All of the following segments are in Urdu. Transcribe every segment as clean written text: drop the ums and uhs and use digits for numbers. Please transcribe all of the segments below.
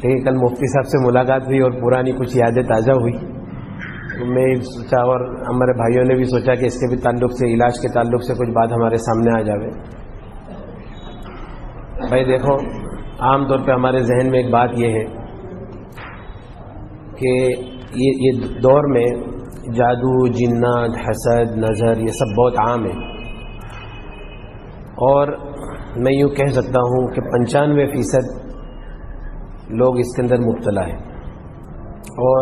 لیکن کل مفتی صاحب سے ملاقات ہوئی اور پرانی کچھ یادیں تازہ ہوئی. میں سوچا اور ہمارے بھائیوں نے بھی سوچا کہ اس کے بھی تعلق سے، علاج کے تعلق سے کچھ بات ہمارے سامنے آ جاوے. بھائی دیکھو، عام طور پہ ہمارے ذہن میں ایک بات یہ ہے کہ یہ دور میں جادو، جنات، حسد، نظر یہ سب بہت عام ہے، اور میں یوں کہہ سکتا ہوں کہ 95% لوگ اس کے اندر مبتلا ہیں، اور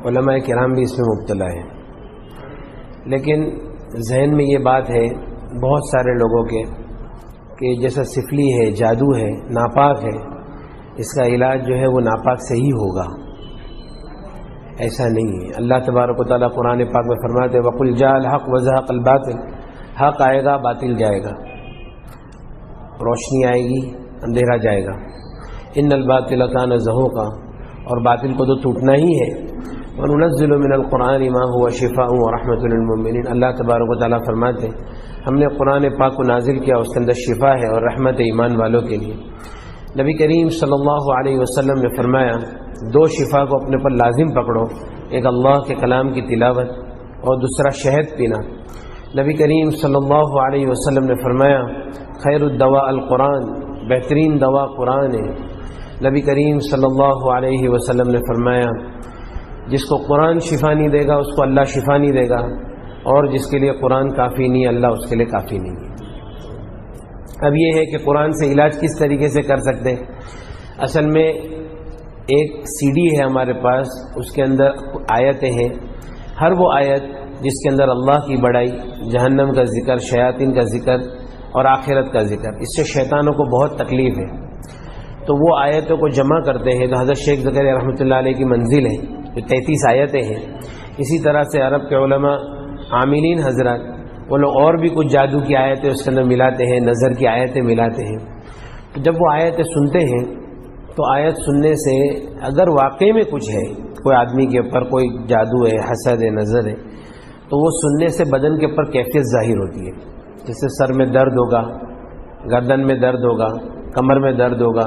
علماء کرام بھی اس میں مبتلا ہیں. لیکن ذہن میں یہ بات ہے بہت سارے لوگوں کے کہ جیسا سفلی ہے، جادو ہے، ناپاک ہے، اس کا علاج جو ہے وہ ناپاک سے ہی ہوگا. ایسا نہیں ہے. اللہ تبارک و تعالیٰ قرآن پاک میں فرماتے ہیں وَقُلْ جَاءَ الْحَقُّ وَزَهَقَ الْبَاطِلُ، حق آئے گا، باطل جائے گا، روشنی آئے گی، اندھیرا جائے گا. ان الباطل کان زہوقا، اور باطل کو تو ٹوٹنا ہی ہے. وَنُنَزِّلُ مِنَ الْقُرْآنِ مَا هُوَ شِفَاءٌ وَرَحْمَةٌ لِلْمُؤْمِنِينَ. اللہ تبارک و تعالیٰ فرماتے ہیں ہم نے قرآن پاک کو نازل کیا، اس کے اندر شفا ہے اور رحمت ایمان والوں کے لیے. نبی کریم صلی اللہ علیہ وسلم نے فرمایا 2 شفا کو اپنے پر لازم پکڑو، ایک اللہ کے کلام کی تلاوت اور دوسرا شہد پینا. نبی کریم صلی اللہ علیہ وسلم نے فرمایا خیر الدواء القرآن، بہترین دوا قرآن ہے. نبی کریم صلی اللہ علیہ وسلم نے فرمایا جس کو قرآن شفا نہیں دے گا اس کو اللہ شفا نہیں دے گا، اور جس کے لیے قرآن کافی نہیں اللہ اس کے لیے کافی نہیں ہے. اب یہ ہے کہ قرآن سے علاج کس طریقے سے کر سکتے ہیں. اصل میں ایک CD ہے ہمارے پاس، اس کے اندر آیتیں ہیں. ہر وہ آیت جس کے اندر اللہ کی بڑائی، جہنم کا ذکر، شیاطین کا ذکر اور آخرت کا ذکر، اس سے شیطانوں کو بہت تکلیف ہے. تو وہ آیتوں کو جمع کرتے ہیں. تو حضرت شیخ زکریا رحمۃ اللہ علیہ کی منزل ہے جو 33 آیتیں ہیں. اسی طرح سے عرب کے علماء عاملین حضرات وہ لوگ اور بھی کچھ جادو کی آیتیں اس کے اندر ملاتے ہیں، نظر کی آیتیں ملاتے ہیں. تو جب وہ آیتیں سنتے ہیں تو آیت سننے سے اگر واقعی میں کچھ ہے، کوئی آدمی کے اوپر کوئی جادو ہے، حسد ہے، نظر ہے، تو وہ سننے سے بدن کے اوپر کیفیت ظاہر ہوتی ہے. جیسے سر میں درد ہوگا، گردن میں درد ہوگا، کمر میں درد ہوگا،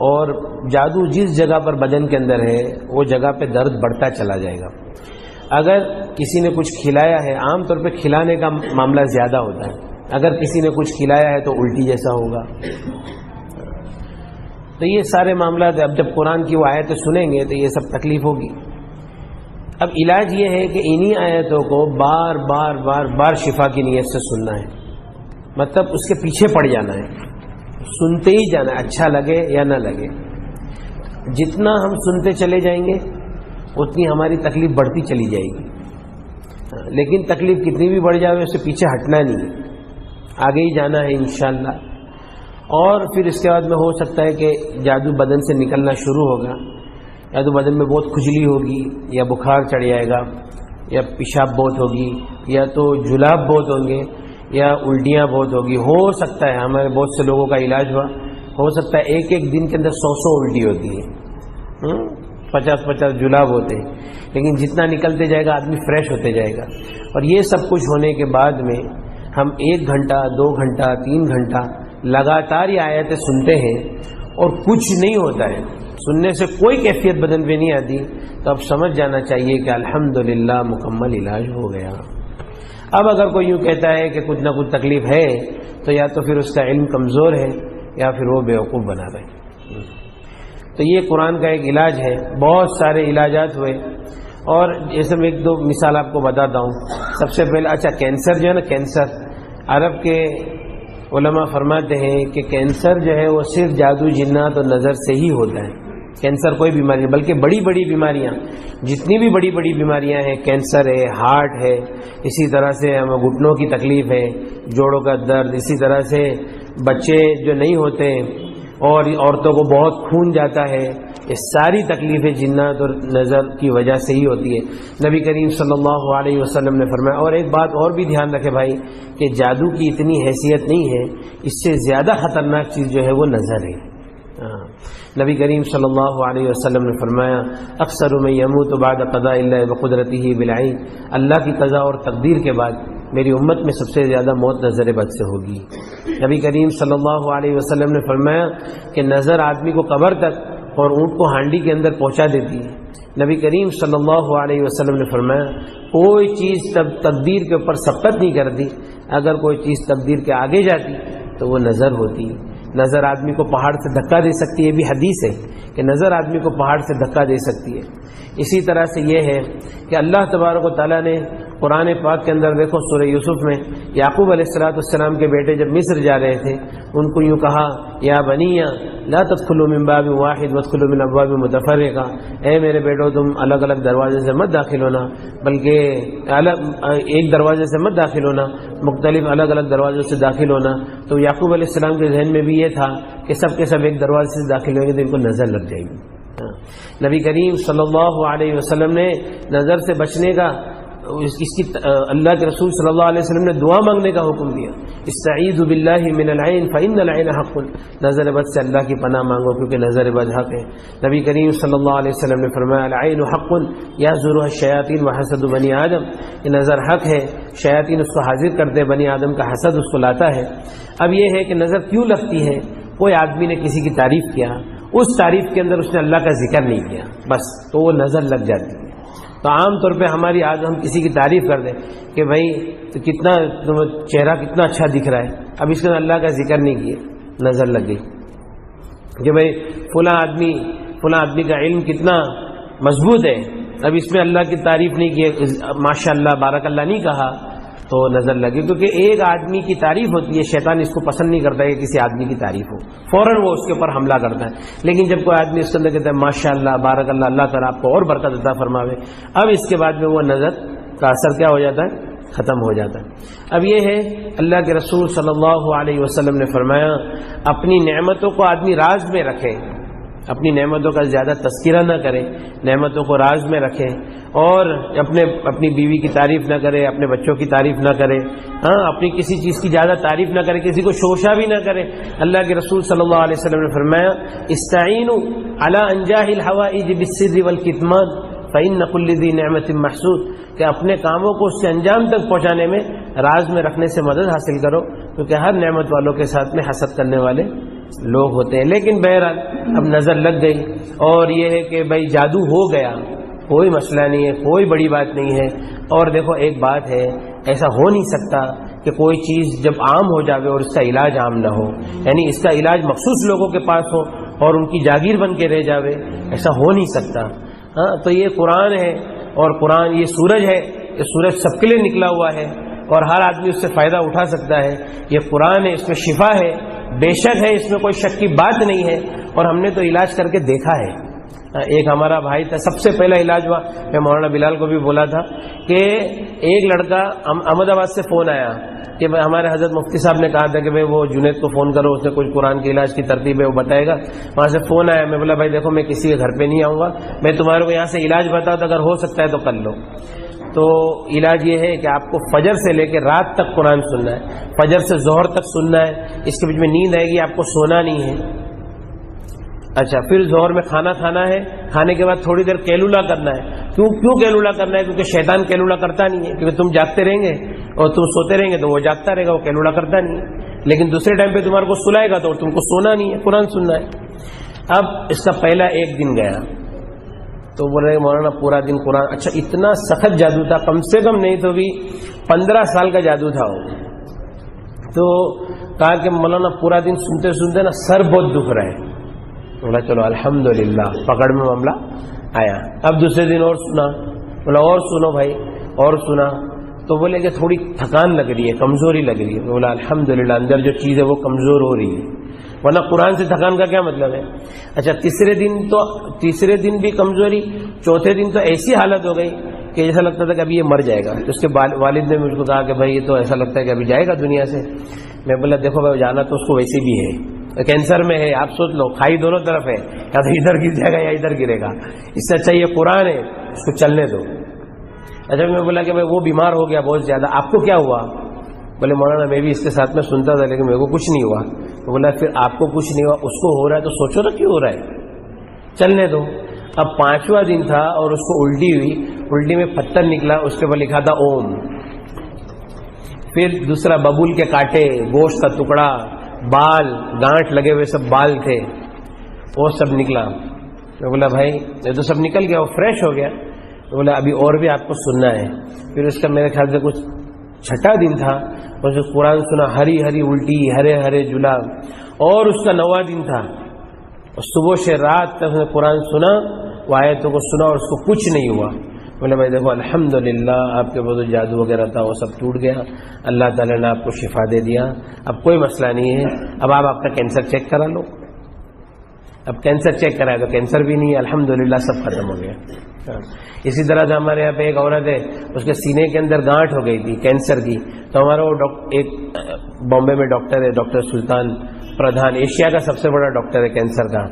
اور جادو جس جگہ پر بدن کے اندر ہے وہ جگہ پہ درد بڑھتا چلا جائے گا. اگر کسی نے کچھ کھلایا ہے، عام طور پہ کھلانے کا معاملہ زیادہ ہوتا ہے، اگر کسی نے کچھ کھلایا ہے تو الٹی جیسا ہوگا. تو یہ سارے معاملات اب جب قرآن کی وہ آیتیں سنیں گے تو یہ سب تکلیف ہوگی. اب علاج یہ ہے کہ انہی آیتوں کو بار بار بار بار شفا کی نیت سے سننا ہے. مطلب اس کے پیچھے پڑ جانا ہے، سنتے ہی جانا ہے، اچھا لگے یا نہ لگے. جتنا ہم سنتے چلے جائیں گے اتنی ہماری تکلیف بڑھتی چلی جائے گی. لیکن تکلیف کتنی بھی بڑھ جائے اس سے پیچھے ہٹنا نہیں ہے، آگے ہی جانا ہے انشاءاللہ. اور پھر اس کے بعد میں ہو سکتا ہے کہ جادو بدن سے نکلنا شروع ہوگا، یا تو بدن میں بہت کھجلی ہوگی، یا بخار چڑھ جائے گا، یا پیشاب بہت ہوگی، یا تو جلاب بہت ہوں گے، یا الٹیاں بہت ہوگی. ہو سکتا ہے ہمارے بہت سے لوگوں کا علاج ہوا، ہو سکتا ہے ایک دن کے اندر 100 الٹی ہوتی ہے، 50 جلاب ہوتے ہیں. لیکن جتنا نکلتے جائے گا آدمی فریش ہوتے جائے گا. اور یہ سب کچھ ہونے کے بعد میں ہم 1 گھنٹہ 2 گھنٹہ 3 گھنٹہ لگاتار یہ آیتیں سنتے ہیں اور کچھ نہیں ہوتا ہے، سننے سے کوئی کیفیت بدن پہ نہیں آتی، تو اب سمجھ جانا چاہیے کہ الحمدللہ مکمل علاج ہو گیا. اب اگر کوئی یوں کہتا ہے کہ کچھ نہ کچھ تکلیف ہے تو یا تو پھر اس کا علم کمزور ہے یا پھر وہ بیوقوف بنا رہے. تو یہ قرآن کا ایک علاج ہے. بہت سارے علاجات ہوئے، اور جیسے میں 1-2 مثال آپ کو بتاتا ہوں. سب سے پہلے اچھا کینسر جو ہے نا، کینسر عرب کے علماء فرماتے ہیں کہ کینسر جو ہے وہ صرف جادو، جنات اور نظر سے ہی ہوتا ہے. کینسر کوئی بیماری نہیں، بلکہ بڑی بڑی بیماریاں، جتنی بھی بڑی بڑی بیماریاں ہیں، کینسر ہے، ہارٹ ہے، اسی طرح سے ہمیں گھٹنوں کی تکلیف ہے، جوڑوں کا درد، اسی طرح سے بچے جو نہیں ہوتے اور عورتوں کو بہت خون جاتا ہے، یہ ساری تکلیفیں جنات اور نظر کی وجہ سے ہی ہوتی ہے. نبی کریم صلی اللہ علیہ وسلم نے فرمایا. اور ایک بات اور بھی دھیان رکھے بھائی کہ جادو کی اتنی حیثیت نہیں ہے، اس سے زیادہ خطرناک چیز جو ہے وہ نظر ہے. نبی کریم صلی اللہ علیہ وسلم نے فرمایا اکثر من یموت بعد قضاء اللہ بقدرتہ بالعین، اللہ کی قضا اور تقدیر کے بعد میری امت میں سب سے زیادہ موت نظر بد سے ہوگی. نبی کریم صلی اللہ علیہ وسلم نے فرمایا کہ نظر آدمی کو قبر تک اور اونٹ کو ہانڈی کے اندر پہنچا دیتی ہے۔ نبی کریم صلی اللہ علیہ وسلم نے فرمایا کوئی چیز تقدیر کے اوپر سبقت نہیں کرتی، اگر کوئی چیز تقدیر کے آگے جاتی تو وہ نظر ہوتی ہے۔ نظر آدمی کو پہاڑ سے دھکا دے سکتی ہے، یہ بھی حدیث ہے کہ نظر آدمی کو پہاڑ سے دھکا دے سکتی ہے۔ اسی طرح سے یہ ہے کہ اللہ تبارک و تعالیٰ نے قرآن پاک کے اندر دیکھو سورہ یوسف میں یعقوب علیہ السلام کے بیٹے جب مصر جا رہے تھے ان کو یوں کہا یا بنیا لا تدخلوا من باب واحد وادخلوا من ابواب متفرقہ، اے میرے بیٹو تم الگ الگ دروازے سے مت داخل ہونا، بلکہ ایک دروازے سے مت داخل ہونا، مختلف الگ الگ دروازوں سے داخل ہونا۔ تو یعقوب علیہ السلام کے ذہن میں بھی یہ تھا کہ سب کے سب ایک دروازے سے داخل ہوئیں گے تو ان کو نظر لگ جائے گی۔ نبی کریم صلی اللہ علیہ وسلم نے نظر سے بچنے کا اس کی اللہ کے رسول صلی اللہ علیہ وسلم نے دعا مانگنے کا حکم دیا، استعیذ باللہ من العین فإن العین حق، نظر بد سے اللہ کی پناہ مانگو کیونکہ نظر بد حق ہے۔ نبی کریم صلی اللہ علیہ وسلم نے فرمایا العین حق یحضرها الشیاطین وحسد بنی آدم، یہ نظر حق ہے، شیاطین اس کو حاضر کرتے، بنی آدم کا حسد اس کو لاتا ہے۔ اب یہ ہے کہ نظر کیوں لگتی ہے؟ کوئی آدمی نے کسی کی تعریف کیا، اس تعریف کے اندر اس نے اللہ کا ذکر نہیں کیا، بس تو وہ نظر لگ جاتی ہے۔ تو عام طور پہ ہماری آج ہم کسی کی تعریف کر دیں کہ بھائی تو کتنا چہرہ کتنا اچھا دکھ رہا ہے، اب اس نے اللہ کا ذکر نہیں کیا، نظر لگ گئی کہ بھائی فلاں آدمی کا علم کتنا مضبوط ہے، اب اس میں اللہ کی تعریف نہیں کی، ماشاء اللہ بارک اللہ نہیں کہا تو نظر لگے، کیونکہ ایک آدمی کی تعریف ہوتی ہے، شیطان اس کو پسند نہیں کرتا ہے کہ کسی آدمی کی تعریف ہو، فوراً وہ اس کے اوپر حملہ کرتا ہے۔ لیکن جب کوئی آدمی اس کے اندر کہتا ہے ماشاء اللہ بارک اللہ، اللہ تعالیٰ آپ کو اور برکت عطا فرماوے، اب اس کے بعد میں وہ نظر کا اثر کیا ہو جاتا ہے؟ ختم ہو جاتا ہے۔ اب یہ ہے اللہ کے رسول صلی اللہ علیہ وسلم نے فرمایا اپنی نعمتوں کو آدمی راز میں رکھے، اپنی نعمتوں کا زیادہ تذکرہ نہ کرے، نعمتوں کو راز میں رکھے، اور اپنی بیوی کی تعریف نہ کرے، اپنے بچوں کی تعریف نہ کرے، اپنی کسی چیز کی زیادہ تعریف نہ کرے، کسی کو شوشہ بھی نہ کرے۔ اللہ کے رسول صلی اللہ علیہ وسلم نے فرمایا استعینوا علی انجاح الحوائج بالسر والکتمان فإن كل ذی نعمت محسود، کہ اپنے کاموں کو اس سے انجام تک پہنچانے میں راز میں رکھنے سے مدد حاصل کرو، کیونکہ ہر نعمت والوں کے ساتھ میں حسد کرنے والے لوگ ہوتے ہیں۔ لیکن بہرحال اب نظر لگ گئی، اور یہ ہے کہ بھائی جادو ہو گیا، کوئی مسئلہ نہیں ہے، کوئی بڑی بات نہیں ہے۔ اور دیکھو ایک بات ہے، ایسا ہو نہیں سکتا کہ کوئی چیز جب عام ہو جاوے اور اس کا علاج عام نہ ہو، یعنی اس کا علاج مخصوص لوگوں کے پاس ہو اور ان کی جاگیر بن کے رہ جاوے، ایسا ہو نہیں سکتا۔ تو یہ قرآن ہے، اور قرآن یہ سورج ہے، یہ سورج سب کے لیے نکلا ہوا ہے اور ہر آدمی اس سے فائدہ اٹھا سکتا ہے۔ یہ قرآن ہے، اس میں شفا ہے، بے شک ہے، اس میں کوئی شک کی بات نہیں ہے، اور ہم نے تو علاج کر کے دیکھا ہے۔ ایک ہمارا بھائی تھا، سب سے پہلا علاج ہوا، میں مولانا بلال کو بھی بولا تھا کہ ایک لڑکا احمد آباد سے فون آیا کہ ہمارے حضرت مفتی صاحب نے کہا تھا کہ بھائی وہ جنید کو فون کرو، اس نے کچھ قرآن کے علاج کی ترتیب ہے وہ بتائے گا۔ وہاں سے فون آیا، میں بولا بھائی دیکھو میں کسی کے گھر پہ نہیں آؤں گا، میں تمہارے کو یہاں سے علاج بتاؤں تو اگر ہو سکتا ہے تو کر لو۔ تو علاج یہ ہے کہ آپ کو فجر سے لے کے رات تک قرآن سننا ہے، فجر سے ظہر تک سننا ہے، اس کے بیچ میں نیند آئے گی، آپ کو سونا نہیں ہے۔ اچھا، پھر ظہر میں کھانا کھانا ہے، کھانے کے بعد تھوڑی دیر کیلولا کرنا ہے۔ کیوں کیلولا کرنا ہے؟ کیونکہ شیطان کیلولا کرتا نہیں ہے، کیونکہ تم جاگتے رہیں گے اور تم سوتے رہیں گے تو وہ جاگتا رہے گا، وہ کیلولا کرتا نہیں ہے۔ لیکن دوسرے ٹائم پہ تمہارے کو سلائے گا تو تم کو سونا نہیں ہے، قرآن سننا ہے۔ اب اس کا پہلا ایک دن گیا تو بول رہے مولانا پورا دن قرآن، اچھا اتنا سخت جادو تھا، کم سے کم نہیں تو بھی 15 سال کا جادو تھا وہ۔ تو کہا کہ مولانا پورا دن سنتے سنتے نا سر بہت دکھ رہا ہے۔ بولا چلو الحمدللہ، پکڑ میں معاملہ آیا۔ اب دوسرے دن اور سنا، بولا اور سنو بھائی، اور سنا تو بولے کہ تھوڑی تھکان لگ رہی ہے، کمزوری لگ رہی ہے۔ بولا الحمدللہ، اندر جو چیز ہے وہ کمزور ہو رہی ہے، ورنہ قرآن سے تھکان کا کیا مطلب ہے؟ اچھا، تیسرے دن بھی کمزوری، چوتھے دن تو ایسی حالت ہو گئی کہ ایسا لگتا تھا کہ ابھی یہ مر جائے گا۔ اس کے والد نے مجھ کو کہا کہ بھائی یہ تو ایسا لگتا ہے کہ ابھی جائے گا دنیا سے۔ میں بولا دیکھو بھائی جانا تو اس کو ویسے بھی ہے، کینسر میں ہے، آپ سوچ لو، کھائی دونوں طرف ہے، یا تو ادھر گر جائے گا یا ادھر گرے گا، اس سے اچھا یہ قرآن ہے، اس کو چلنے دو۔ اچھا، میں بولا کہ بھائی وہ بیمار ہو گیا بہت زیادہ، آپ کو کیا ہوا؟ بولے مولانا میں بھی اس کے ساتھ میں سنتا تھا لیکن میرے کو کچھ نہیں ہوا۔ تو بولا پھر آپ کو کچھ نہیں ہوا، اس کو ہو رہا ہے تو سوچو نا کیوں ہو رہا ہے، چلنے دو۔ اب 5واں دن تھا اور اس کو الٹی ہوئی، الٹی میں پتھر نکلا، اس کے اوپر لکھا تھا اوم۔ پھر دوسرا ببول کے کانٹے، گوشت کا ٹکڑا، بال، گانٹھ لگے ہوئے سب بال تھے، وہ سب نکلا۔ میں بولا بھائی یہ تو سب نکل گیا، وہ فریش ہو گیا. میں بولا ابھی اور بھی آپ کو سننا ہے. پھر اس کا میرے خیال سے کچھ چھٹا دن تھا، اور جو قرآن سنا، ہری ہری الٹی، ہرے ہرے جلاب. اور اس کا 9واں دن تھا، اور صبح سے رات تک نے قرآن سنا، وہ آیتوں کو سنا، اور اس کو کچھ نہیں ہوا. بولے بھائی دیکھو الحمدللہ آپ کے جو جادو وغیرہ تھا وہ سب ٹوٹ گیا، اللہ تعالیٰ نے آپ کو شفا دے دیا، اب کوئی مسئلہ نہیں ہے. اب آپ اپنا کینسر چیک کرا لو. اب کینسر چیک کرائے تو کینسر بھی نہیں ہے، الحمدللہ سب ختم ہو گیا. اسی طرح سے ہمارے یہاں پہ ایک عورت ہے، اس کے سینے کے اندر گانٹھ ہو گئی تھی کینسر کی. تو ہمارا وہ ایک بامبے میں ڈاکٹر ہے، ڈاکٹر سلطان پردھان، ایشیا کا سب سے بڑا ڈاکٹر ہے کینسر کا.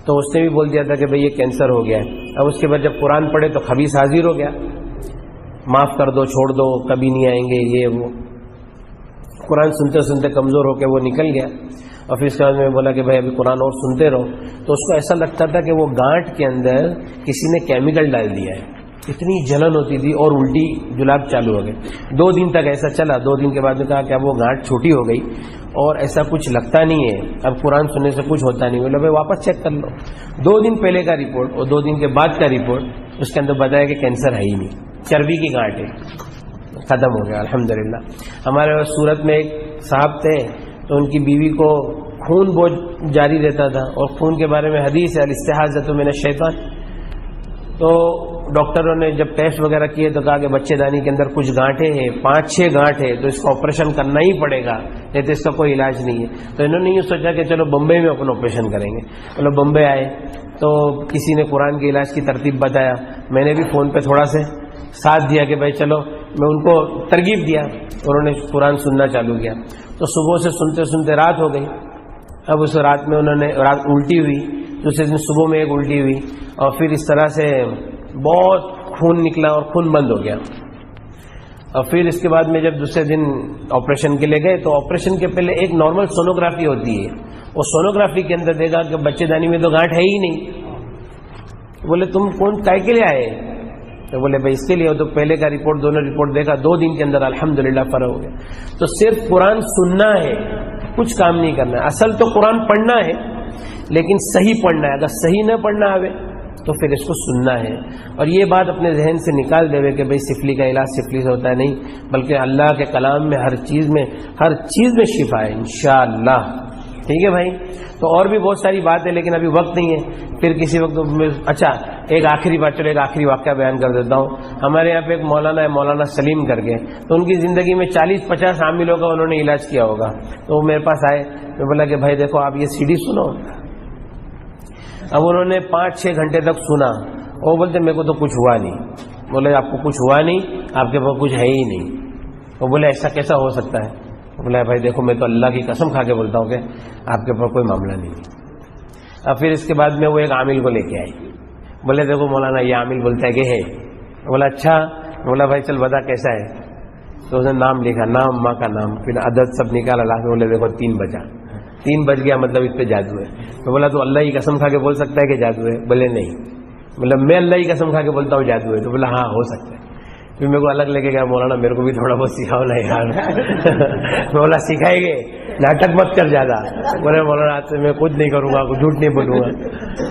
تو اس نے بھی بول دیا تھا کہ بھئی یہ کینسر ہو گیا ہے. اب اس کے بعد جب قرآن پڑھے تو خبیث حاضر ہو گیا، معاف کر دو، چھوڑ دو، کبھی نہیں آئیں گے، یہ وہ. قرآن سنتے سنتے کمزور ہو کے وہ نکل گیا. اور پھر اس کے بعد میں بولا کہ بھائی ابھی قرآن اور سنتے رہو. تو اس کو ایسا لگتا تھا کہ وہ گانٹھ کے اندر کسی نے کیمیکل ڈال دیا ہے، اتنی جلن ہوتی تھی، اور الٹی جلاب چالو ہو گئے. 2 دن تک ایسا چلا. 2 دن کے بعد میں کہا کہ اب وہ گانٹھ چھوٹی ہو گئی اور ایسا کچھ لگتا نہیں ہے، اب قرآن سننے سے کچھ ہوتا نہیں. بولے بھائی واپس چیک کر لو. 2 دن پہلے کا رپورٹ اور 2 دن کے بعد کا رپورٹ، اس کے اندر بتایا کہ کینسر ہے ہی نہیں، چربی کی گانٹھ ہے، ختم ہو گیا الحمدللہ. ہمارے سورت میں ایک صاحب تھے، تو ان کی بیوی کو خون بہت جاری رہتا تھا، اور خون کے بارے میں حدیث ہے الاستحاضۃ من الشیطان. تو ڈاکٹروں نے جب ٹیسٹ وغیرہ کیے تو کہا کہ بچے دانی کے اندر کچھ گانٹھیں ہیں، 5-6 گانٹھ ہے، تو اس کا آپریشن کرنا ہی پڑے گا، نہیں تو اس کا کوئی علاج نہیں ہے. تو انہوں نے یہ سوچا کہ چلو بمبئی میں اپنا آپریشن کریں گے. چلو بمبئی آئے تو کسی نے قرآن کے علاج کی ترتیب بتایا. میں نے بھی فون پہ تھوڑا سے ساتھ دیا کہ بھائی چلو، میں ان کو ترغیب دیا. انہوں نے قرآن سننا چالو کیا. تو صبح سے سنتے سنتے رات ہو گئی. اب اس رات میں انہوں نے رات الٹی ہوئی، دوسرے دن صبح میں ایک الٹی ہوئی، اور پھر اس طرح سے بہت خون نکلا اور خون بند ہو گیا. اور پھر اس کے بعد میں جب دوسرے دن آپریشن کے لیے گئے تو آپریشن کے پہلے ایک نارمل سونوگرافی ہوتی ہے. وہ سونوگرافی کے اندر دیکھا کہ بچے دانی میں تو گانٹھ ہے ہی نہیں. بولے تم کون کائے کے لیے آئے؟ تو بولے بھائی اس کے لیے. تو پہلے کا رپورٹ، دونوں رپورٹ دیکھا، 2 دن کے اندر الحمدللہ فرق ہو گیا. تو صرف قرآن سننا ہے، کچھ کام نہیں کرنا ہے. اصل تو قرآن پڑھنا ہے، لیکن صحیح پڑھنا ہے. اگر صحیح نہ پڑھنا آئے تو پھر اس کو سننا ہے. اور یہ بات اپنے ذہن سے نکال دے کہ بھئی سفلی کا علاج سفلی سے ہوتا ہے، نہیں، بلکہ اللہ کے کلام میں ہر چیز میں شفا ہے انشاءاللہ. ٹھیک ہے بھائی. تو اور بھی بہت ساری بات ہے، لیکن ابھی وقت نہیں ہے. پھر کسی وقت اچھا ایک آخری بات، چلو ایک آخری واقعہ بیان کر دیتا ہوں. ہمارے یہاں پہ ایک مولانا ہے، مولانا سلیم کر کے. تو ان کی زندگی میں 40-50 عاملوں کا انہوں نے علاج کیا ہوگا. تو وہ میرے پاس آئے، میں بولا کہ بھائی دیکھو آپ یہ CD سنو. اب انہوں نے 5-6 گھنٹے تک سنا. وہ بولتے میرے کو تو کچھ ہوا نہیں. بولے آپ کو کچھ ہوا نہیں، آپ کے پاس کچھ ہے ہی نہیں. وہ بولے ایسا کیسا ہو سکتا ہے؟ بولا بھائی دیکھو میں تو اللہ کی قسم کھا کے بولتا ہوں کہ آپ کے پاس کوئی معاملہ نہیں ہے. اب پھر اس کے بعد میں وہ ایک عامل کو لے کے آئی. بولے دیکھو مولانا یہ عامل بولتا ہے کہ ہے. بولا اچھا. بولا بھائی چل بتا کیسا ہے. تو اس نے نام لکھا، نام، ماں کا نام، پھر عدد سب نکالا. لاکھ بولے دیکھو 3 بجا. 3 بج گیا مطلب اس پہ جادو ہے. تو بولا تو اللہ کی قسم کھا کے بول سکتا ہے کہ جادو ہے؟ بولے نہیں. مطلب میں اللہ کی قسم کھا کے بولتا ہوں جادو ہے. تو بولا ہاں ہو سکتا ہے. پھر میرے کو الگ لے کے گیا، مولانا میرے کو بھی تھوڑا بہت سکھاؤ نا یار. بولا سکھائے گے، ناٹک مت کر زیادہ. بولے مولانا آج سے میں کچھ نہیں کروں گا، کچھ جھوٹ نہیں بولوں گا.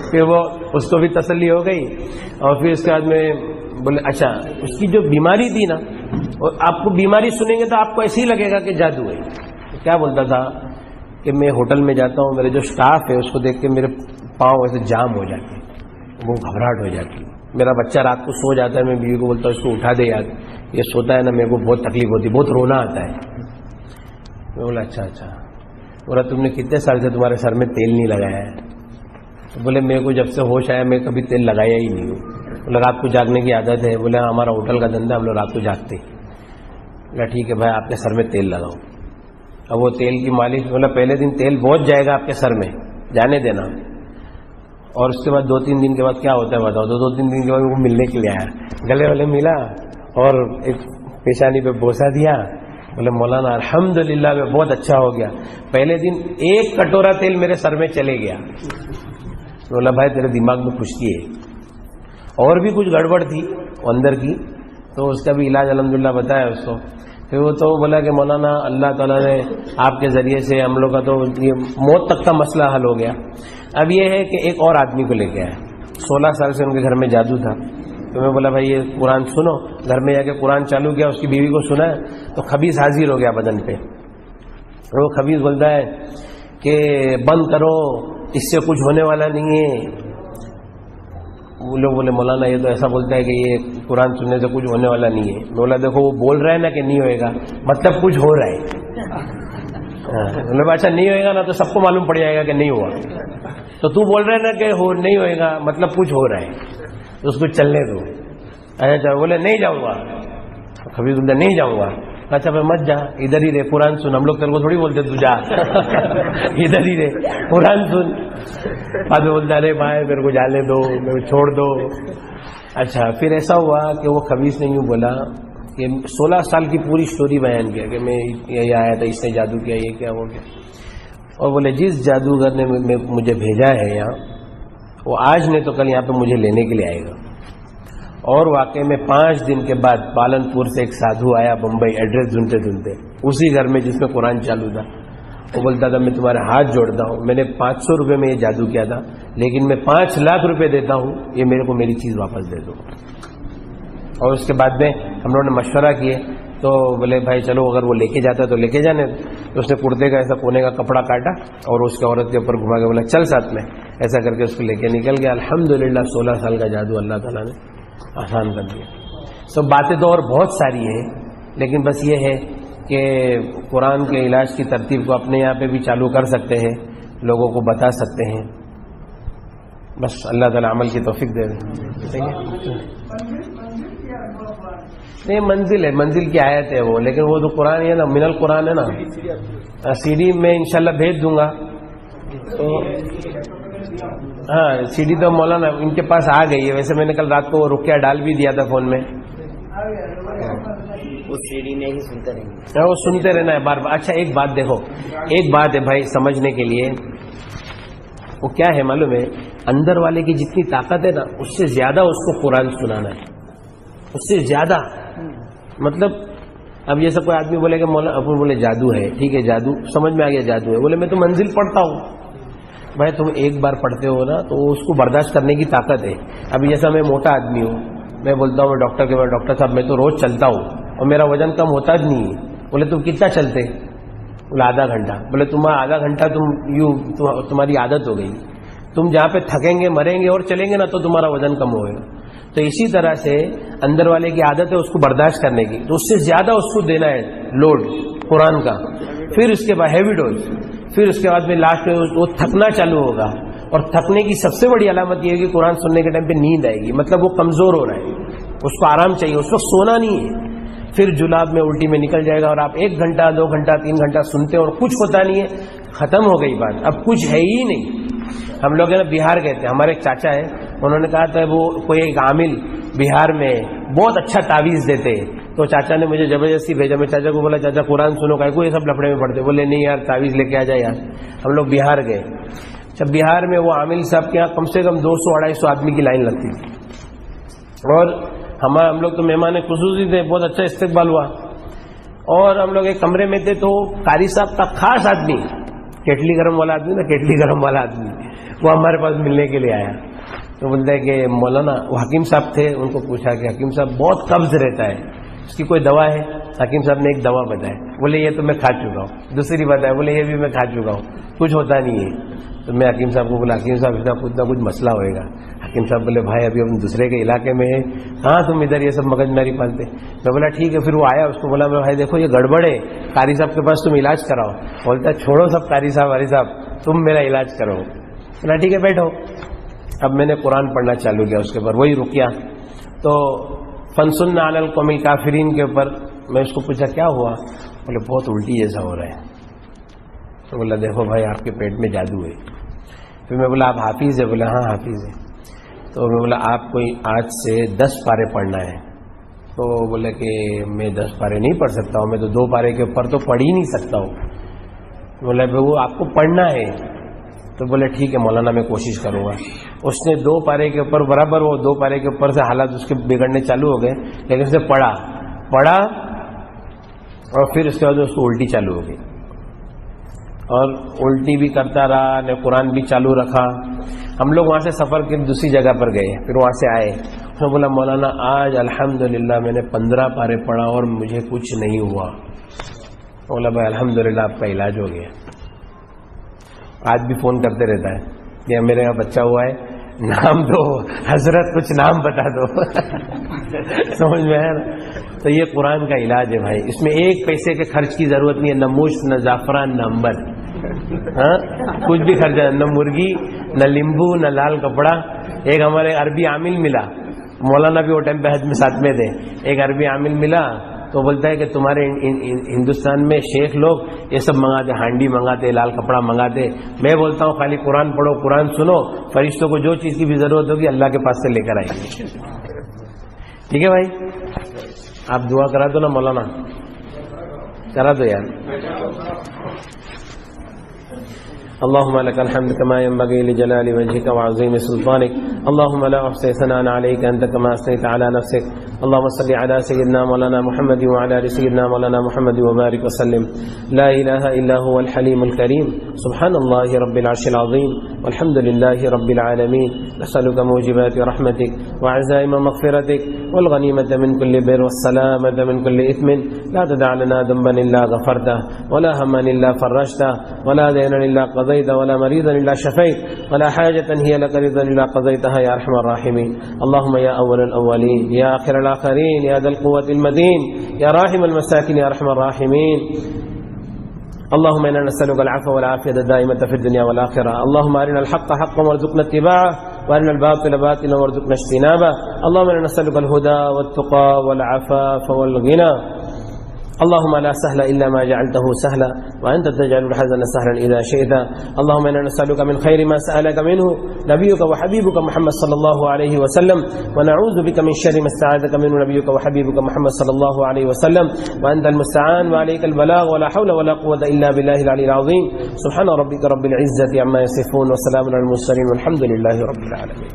پھر وہ اس کو بھی تسلی ہو گئی. اور پھر اس کے بعد میں بولے اچھا اس کی جو بیماری تھی نا، اور آپ کو بیماری سنیں گے تو آپ کو ایسے ہی لگے گا کہ جادو ہے. کیا بولتا تھا کہ میں ہوٹل میں جاتا ہوں، میرے جو اسٹاف ہے اس کو دیکھ کے میرے پاؤں ایسے جام ہو جاتے ہیں، وہ گھبراہٹ ہو جاتی ہے. میرا بچہ رات کو سو جاتا ہے، میں بیوی کو بولتا ہوں اس کو اٹھا دے یار، یہ سوتا ہے نا میرے کو بہت تکلیف ہوتی ہے، بہت رونا آتا ہے. میں بولا اچھا. بولا تم نے کتنے سال سے تمہارے سر میں تیل نہیں لگایا ہے؟ تو بولے میرے کو جب سے ہوش آیا میں کبھی تیل لگایا ہی نہیں ہوں. بولا رات کو جاگنے کی عادت ہے. بولے ہمارا ہوٹل کا دھندا، ہم لوگ رات کو جاگتے. بولا ٹھیک ہے بھائی آپ کے سر میں تیل لگاؤ. اب وہ تیل کی مالش، بولا پہلے دن تیل بہت جائے گا آپ کے سر میں، جانے دینا. اور اس کے بعد 2-3 دن کے بعد کیا ہوتا ہے بتاؤ. 2-3 دن کے بعد وہ ملنے کے لیے آیا، گلے والے ملا اور ایک پیشانی پہ بوسہ دیا. بولے مولانا الحمدللہ میں بہت اچھا ہو گیا. پہلے دن 1 کٹورا تیل میرے سر میں چلے گیا. بولا بھائی تیرے دماغ میں خشکی ہے، اور بھی کچھ گڑبڑ تھی اندر کی، تو اس کا بھی علاج الحمدللہ بتایا اس کو. پھر وہ تو بولا کہ مولانا اللہ تعالیٰ نے آپ کے ذریعے سے ہم لوگ کا تو یہ موت تک کا مسئلہ حل ہو گیا. اب یہ ہے کہ ایک اور آدمی کو لے کے آیا. 16 سال سے ان کے گھر میں جادو تھا. تو میں بولا بھائی یہ قرآن سنو. گھر میں جا کے قرآن چالو کیا, اس کی بیوی کو سنا تو خبیث حاضر ہو گیا بدن پہ. وہ خبیث بولتا ہے کہ بند کرو, اس سے کچھ ہونے والا نہیں ہے. وہ لوگ بولے مولانا یہ تو ایسا بولتا ہے کہ یہ قرآن سننے سے کچھ ہونے والا نہیں ہے. میں بولا دیکھو وہ بول رہا ہے نا کہ نہیں ہوئے گا, مطلب کچھ ہو رہا ہے. اچھا نہیں ہوئے گا نا تو سب کو معلوم پڑ جائے گا کہ نہیں ہوا. تو تو بول رہا ہے نا کہ نہیں ہوئے گا, مطلب کچھ ہو رہا ہے, تو اس کو چلنے دو. اچھا بولے نہیں جاؤں گا. کبھی بولتا نہیں جاؤں گا. اچھا پھر مت جا, ادھر ہی رہے قرآن سن. ہم لوگ تیرے کو تھوڑی بولتے تو جا, ادھر ہی رہے قرآن سن. بعد میں بولتا ارے بھائی میرے کو جانے دو, میرے کو چھوڑ دو. اچھا پھر ایسا ہوا کہ وہ خبیث نے یوں بولا کہ 16 سال کی پوری سٹوری بیان کیا کہ میں یہ آیا تھا, اس نے جادو کیا, یہ کیا, وہ کیا. اور بولے جس جادوگر نے مجھے بھیجا ہے یہاں, وہ آج نہیں تو کل یہاں پہ مجھے لینے کے لیے آئے گا. اور واقعی میں 5 دن کے بعد پالن پور سے ایک سادھو آیا بمبئی, ایڈریس ڈھونڈتے ڈھونڈتے, اسی گھر میں جس میں قرآن چالو تھا. وہ بولتا تھا میں تمہارے ہاتھ جوڑتا ہوں, میں نے 500 روپے میں یہ جادو کیا تھا, لیکن میں 5 لاکھ روپے دیتا ہوں, یہ میرے کو میری چیز واپس دے دو. اور اس کے بعد میں ہم لوگوں نے مشورہ کیے تو بولے بھائی چلو اگر وہ لے کے جاتا ہے تو لے کے جانے. تو اس نے کرتے کا ایسا کونے کا کپڑا کاٹا اور اس کے عورت کے اوپر گھما کے بولا چل ساتھ میں. ایسا کر کے اس کو لے کے نکل گیا. الحمدللہ 16 سال کا جادو اللہ تعالیٰ نے آسان کر دیا. سب باتیں تو اور بہت ساری ہیں, لیکن بس یہ ہے کہ قرآن کے علاج کی ترتیب کو اپنے یہاں پہ بھی چالو کر سکتے ہیں, لوگوں کو بتا سکتے ہیں. بس اللہ تعالیٰ عمل کی توفیق دے دے. نہیں منزل ہے, منزل کی آیت ہے وہ, لیکن وہ تو قرآن ہے نا, من القرآن ہے نا. سی ڈی میں انشاءاللہ بھیج دوں گا. تو ہاں سی ڈی تو مولانا ان کے پاس آ گئی ہے. ویسے میں نے کل رات کو رکیا ڈال بھی دیا تھا فون میں. سی ڈی میں ہی سنتے رہیں گے, وہ سنتے رہنا ہے بار بار. اچھا ایک بات دیکھو, ایک بات ہے بھائی سمجھنے کے لیے, وہ کیا ہے معلوم ہے, اندر والے کی جتنی طاقت ہے نا اس سے زیادہ اس کو قرآن سنانا ہے, اس سے زیادہ. مطلب اب جیسے کوئی آدمی بولے کہ مولانا اپن بولے جادو ہے, ٹھیک ہے جادو سمجھ میں آ گیا جادو ہے. بولے میں تو منزل پڑھتا ہوں. بھائی تم ایک بار پڑھتے ہو نا تو اس کو برداشت کرنے کی طاقت ہے. ابھی جیسا میں موٹا آدمی ہوں, میں بولتا ہوں ڈاکٹر کے بعد ڈاکٹر صاحب میں تو روز چلتا ہوں اور میرا وزن کم ہوتا بھی نہیں ہے. بولے تم کتنا چلتے؟ بولے آدھا گھنٹہ. بولے تمہارا آدھا گھنٹہ تمہاری عادت ہو گئی. تم جہاں پہ تھکیں گے مریں گے اور چلیں گے نا تو تمہارا وزن کم ہوگا. تو اسی طرح سے اندر والے کی عادت ہے اس کو برداشت کرنے کی, تو اس سے زیادہ اس کو دینا ہے لوڈ قرآن کا. پھر اس کے بعد ہیوی ڈوز, پھر اس کے بعد میں لاسٹ میں وہ تھکنا چالو ہوگا. اور تھکنے کی سب سے بڑی علامت یہ ہے کہ قرآن سننے کے ٹائم پہ نیند آئے گی, مطلب وہ کمزور ہو رہا ہے, اس کو آرام چاہیے, اس وقت سونا نہیں ہے. پھر جلاب میں الٹی میں نکل جائے گا, اور آپ 1 گھنٹہ 2 گھنٹہ 3 گھنٹہ سنتے اور کچھ ہوتا نہیں ہے, ختم ہو گئی بات, اب کچھ ہے ہی نہیں. ہم لوگ ہے نا بہار گئے تھے, ہمارے ایک چاچا ہے, انہوں نے کہا تھا وہ کوئی ایک عامل بہار میں بہت اچھا تعویذ دیتے, تو چاچا نے مجھے زبردستی بھیجا. میں چاچا کو بولا چاچا قرآن سنو, کا کوئی سب لفڑے میں پڑھتے. بولے نہیں یار تعویذ لے کے آ جائے یار. ہم لوگ بہار گئے. جب بہار میں وہ عامل صاحب کے یہاں کم سے کم 200-250 آدمی کی لائن لگتی تھی, اور ہم لوگ تو مہمان خصوصی تھے, بہت اچھا استقبال ہوا. اور ہم لوگ ایک کمرے میں تھے, تو قاری صاحب کا خاص آدمی, کیٹلی گرم والا آدمی نا, کیٹلی گرم والا آدمی, وہ ہمارے پاس ملنے کے لیے آیا. تو بولتا ہے کہ مولانا, وہ حکیم صاحب تھے, ان کو پوچھا کہ حکیم صاحب بہت قبض رہتا ہے, اس کی کوئی دوا ہے؟ حکیم صاحب نے ایک دوا بتائی. بولے یہ تو میں کھا چکا ہوں. دوسری بتایا, بولے یہ بھی میں کھا چکا ہوں, کچھ ہوتا نہیں ہے. تو میں حکیم صاحب کو بولا حکیم صاحب اتنا کچھ نہ کچھ مسئلہ ہوئے گا. حکیم صاحب بولے بھائی ابھی ہم دوسرے کے علاقے میں ہیں, ہاں تم ادھر یہ سب مگج ماری پالتے. میں بولا ٹھیک ہے. پھر وہ آیا, اس کو بولا میں بھائی دیکھو یہ گڑبڑ ہے, قاری صاحب کے پاس تم علاج کراؤ. بولتا چھوڑو سب قاری صاحب تم میرا علاج کرو. بولا ٹھیک ہے بیٹھو. اب میں نے قرآن پڑھنا چالو کیا, اس کے اوپر وہی رکیا. تو فنسن علی القوم الکافرین کے اوپر میں اس کو پوچھا کیا ہوا؟ بولے بہت الٹی جیسا ہو رہا ہے. تو بولا دیکھو بھائی آپ کے پیٹ میں جادو ہے. پھر میں بولا آپ حافظ ہے؟ بولا ہاں حافظ ہے. تو میں بولا آپ کو آج سے 10 پارے پڑھنا ہے. تو بولے کہ میں 10 پارے نہیں پڑھ سکتا ہوں, میں تو 2 پارے کے اوپر تو پڑھ ہی نہیں سکتا ہوں. بولا وہ آپ کو پڑھنا ہے. تو بولے ٹھیک ہے مولانا میں کوشش کروں گا. اس نے 2 پارے کے اوپر برابر, وہ 2 پارے کے اوپر سے حالات اس کے بگڑنے چالو ہو گئے, لیکن اس نے پڑھا اور پھر اس کے بعد اس کو الٹی چالو ہو گئی, اور الٹی بھی کرتا رہا, نے قرآن بھی چالو رکھا. ہم لوگ وہاں سے سفر کے دوسری جگہ پر گئے، پھر وہاں سے آئے، اس نے بولا مولانا آج الحمدللہ میں نے 15 پارے پڑھا اور مجھے کچھ نہیں ہوا۔ بولا بھائی الحمدللہ آپ کا علاج ہو گیا۔ آج بھی فون کرتے رہتا ہے کہ میرے یہاں بچہ ہوا ہے، نام دو حضرت، کچھ نام بتا دو سمجھ میں ہے نا؟ تو یہ قرآن کا علاج ہے بھائی، اس میں ایک پیسے کے خرچ کی ضرورت نہیں ہے، نہ مشت، نہ زعفران، نہ امبر، ہاں کچھ بھی خرچہ، نہ مرغی، نہ لیمبو، نہ لال کپڑا۔ ایک ہمارے عربی عامل ملا، مولانا بھی وہ ٹائم پہ حج میں ساتھ میں تھے، ایک عربی عامل ملا تو بولتا ہے کہ تمہارے ہندوستان میں شیخ لوگ یہ سب منگاتے، ہانڈی منگاتے، لال کپڑا منگاتے، میں بولتا ہوں خالی قرآن پڑھو، قرآن سنو، فرشتوں کو جو چیز کی بھی ضرورت ہوگی اللہ کے پاس سے لے کر آئیں گے۔ ٹھیک ہے بھائی، آپ دعا کرا دو نا مولانا، کرا دو یار۔ اللهم لك الحمد كما ينبغي لجلال وجهك وعظيم سلطانك، اللهم لا أحصي ثناء عليك أنت كما أثنيت على نفسك، اللهم صل على سيدنا مولانا محمد وعلى آل سيدنا مولانا محمد وبارك وسلم۔ لا إله إلا هو الحليم الكريم، سبحان الله رب العرش العظيم، والحمد لله رب العالمين، نسألك موجبات رحمتك وعزائم مغفرتك والغنيمة من كل بر والسلامة من كل إثم، لا تدع لنا ذنبا إلا غفرته ولا هما إلا فرجته ولا دينا إلا قضيته ولا مريضا إلا شفيت ولا حاجة هي لك رضا إلا قضيتها يا أرحم الراحمين، اللهم يا أول الأولين يا آخر الآخرين يا ذا القوة المتين يا راحم المساكين يا أرحم الراحمين، اللهم إنا نسألك العفو والعافية الدائمة في الدنيا والآخرة، اللهم أرنا الحق حقا وارزقنا اتباعه وأرنا الباطل باطلا وارزقنا اجتنابه، اللهم إنا نسألك الهدى والتقى والعفاف والغنى، اللهم لا سهل إلا ما جعلته سهلا وأنت تجعل الحزن سهلا إذا شئت، اللهم إنا نسألك من خير ما سألك منه نبيك وحبيبك محمد صلى الله عليه وسلم، ونعوذ بك من شر ما استعاذك منه نبيك وحبيبك محمد صلى الله عليه وسلم، وأنت المستعان وعليك البلاغ ولا حول ولا قوة إلا بالله العلي العظيم، سبحان ربك رب العزة عما يصفون وسلام على المرسلين والحمد لله رب العالمين۔